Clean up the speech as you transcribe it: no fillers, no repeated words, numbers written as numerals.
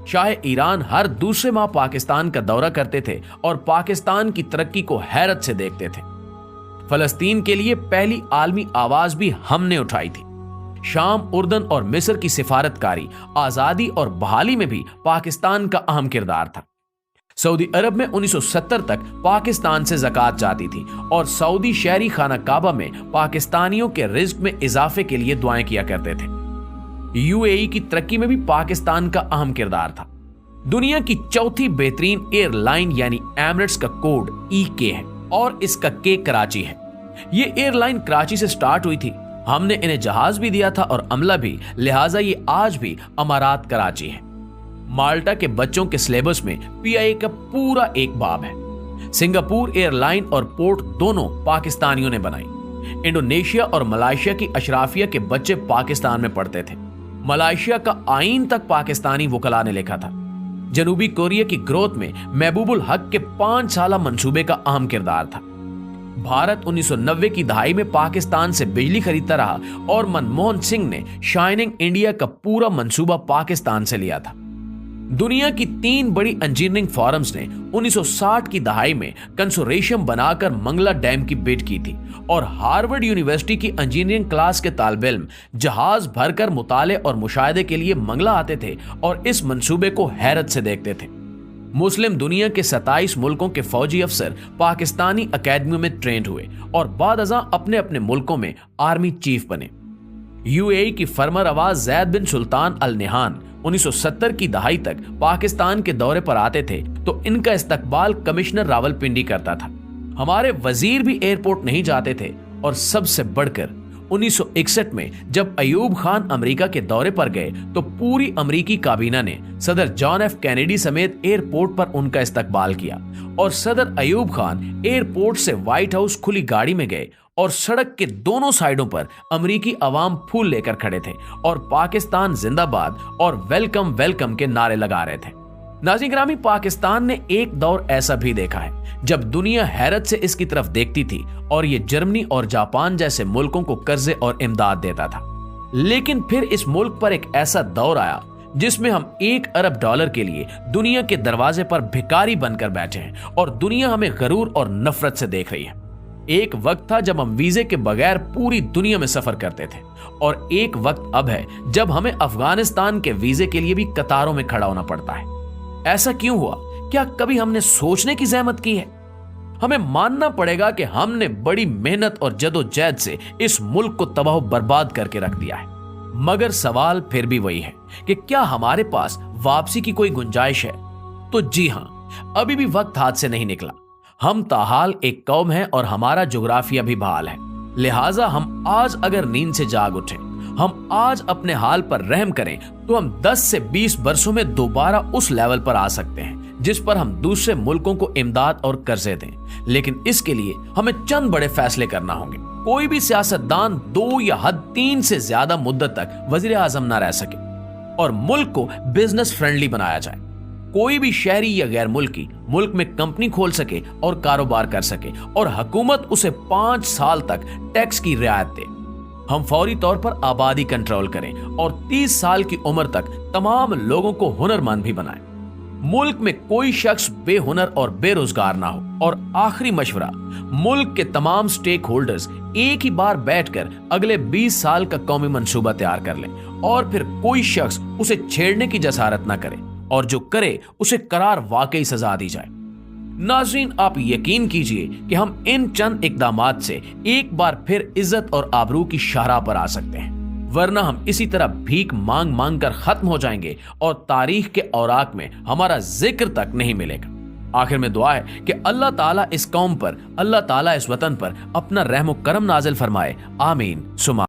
Shah Iran हर दूसरे माह पाकिस्तान का दौरा करते थे और पाकिस्तान की तरक्की को हैरत से देखते थे। फलस्तीन के लिए पहली आलमी आवाज भी हमने उठाई थी। शाम, उर्दन और मिस्र की सिफारतकारी, आजादी और बहाली में भी पाकिस्तान का अहम किरदार था। सऊदी अरब में 1970 तक पाकिस्तान से ज़कात जाती थी और सऊदी शहरी खाना काबा में पाकिस्तानियों के रिज्क में इजाफे के लिए दुआएं किया करते थे। यूएई की तरक्की में भी पाकिस्तान का अहम किरदार था। दुनिया की चौथी बेहतरीन एयरलाइन यानी एमिरेट्स का कोड EK है और इसका K कराची है। ये एयरलाइन कराची से स्टार्ट हुई थी। हमने इन्हें जहाज भी दिया था और अमला भी, लिहाजा ये आज भी अमारात कराची है। माल्टा के बच्चों के सिलेबस में PIA का पूरा एक बाब है। सिंगापुर एयरलाइन और पोर्ट दोनों पाकिस्तानियों ने बनाई। इंडोनेशिया और मलेशिया की अशराफिया के बच्चे पाकिस्तान में पढ़ते थे। मलेशिया का आईन तक पाकिस्तानी वकला ने लिखा था। जनूबी कोरिया की ग्रोथ में महबूबुल हक के 5 साला मंसूबे का अहम किरदार था। भारत 1990 की दहाई में पाकिस्तान से बिजली खरीदता रहा और मनमोहन सिंह ने शाइनिंग इंडिया का पूरा मंसूबा पाकिस्तान से लिया था। दुनिया की 3 बड़ी इंजीनियरिंग फॉरम्स ने 1960 की दहाई में कंसोर्शियम बनाकर मंगला डैम की बिड की थी और हार्वर्ड यूनिवर्सिटी की इंजीनियरिंग क्लास के तालिबे इल्म जहाज भरकर मुताले और मुशाहिदे के लिए मंगला आते थे और इस मंसूबे को हैरत से देखते थे। मुस्लिम दुनिया के 27 मुल्कों के फौजी अफसर पाकिस्तानी अकेडमियों में ट्रेंड हुए और बाद अज़ां अपने अपने मुल्कों में आर्मी चीफ बने। यूएई की फरमर आवाज जैद बिन सुल्तान अल नहान 1970 की दहाई तक पाकिस्तान के दौरे पर आते थे तो इनका इस्तकबाल कमिश्नर रावलपिंडी करता था। हमारे वजीर भी एयरपोर्ट नहीं जाते थे और सबसे बढ़कर 1961 में जब अयूब खान अमेरिका के दौरे पर गए तो पूरी अमेरिकी काबीना ने सदर जॉन F कैनेडी समेत एयरपोर्ट पर उनका इस्तकबाल किया और सदर अयूब खान एयरपोर्ट से व्हाइट हाउस खुली गाड़ी में गए और सड़क के दोनों साइडों पर अमेरिकी अवाम फूल लेकर खड़े थे और पाकिस्तान जिंदाबाद और वेलकम वेलकम के नारे लगा रहे थे। नाज़रीन ग्रामी, पाकिस्तान ने एक दौर ऐसा भी देखा है जब दुनिया हैरत से इसकी तरफ देखती थी और ये जर्मनी और जापान जैसे मुल्कों को कर्जे और इमदाद देता था। लेकिन फिर इस मुल्क पर एक ऐसा दौर आया जिसमें हम $1 अरब के लिए दुनिया के दरवाजे पर भिखारी बनकर बैठे हैं और दुनिया हमें गरूर और नफरत से देख रही है। एक वक्त था जब हम वीजे के बगैर पूरी दुनिया में सफर करते थे और एक वक्त अब है जब हमें अफगानिस्तान के वीजे के लिए भी कतारों में खड़ा होना पड़ता है। ऐसा क्यों हुआ? क्या कभी हमने सोचने की जहमत की है? हमें मानना पड़ेगा कि हमने बड़ी मेहनत और जदोजहद से इस मुल्क को तबाह बर्बाद करके रख दिया है। मगर सवाल फिर भी वही है कि क्या हमारे पास वापसी की कोई गुंजाइश है? तो जी हां, अभी भी वक्त हाथ से नहीं निकला। हम ताहाल एक कौम है और हमारा जोग्राफिया भी बहाल है। लिहाजा हम आज अगर नींद से जाग उठें, हम आज अपने हाल पर रहम करें तो हम 10 से 20 वर्षों में दोबारा उस लेवल पर आ सकते हैं जिस पर हम दूसरे मुल्कों को इमदाद और कर्जे दें। लेकिन इसके लिए हमें चंद बड़े फैसले करना होंगे। कोई भी सियासतदान 2 या हद 3 से ज्यादा मुद्दत तक वजीर आजम ना रह सके और मुल्क को बिजनेस फ्रेंडली बनाया जाए। कोई भी शहरी या गैर मुल्की मुल्क में कंपनी खोल सके और कारोबार कर सके और हुकूमत उसे 5 साल तक टैक्स की रियायत दे। हम फौरी तौर पर आबादी कंट्रोल करें और 30 साल की उम्र तक तमाम लोगों को हुनरमंद भी बनाएं। मुल्क में कोई शख्स बेहुनर और बेरोजगार ना हो। और आखिरी मशवरा, मुल्क के तमाम स्टेक होल्डर्स एक ही बार बैठकर अगले 20 साल का कौमी मंसूबा तैयार कर लें और फिर कोई शख्स उसे छेड़ने की जसारत ना करे और जो करे उसे करार वाकई सजा दी जाए। नाज़रीन, आप यकीन कीजिए कि हम इन चंद इकदामात से एक बार फिर इज्जत और आबरू की शाहराह पर आ सकते हैं, वरना हम इसी तरह भीख मांग मांग कर खत्म हो जाएंगे और तारीख के औराक में हमारा जिक्र तक नहीं मिलेगा। आखिर में दुआ है कि अल्लाह ताला इस कौम पर, अल्लाह ताला इस वतन पर अपना रहम करम नाजिल फरमाए। आमीन सुमा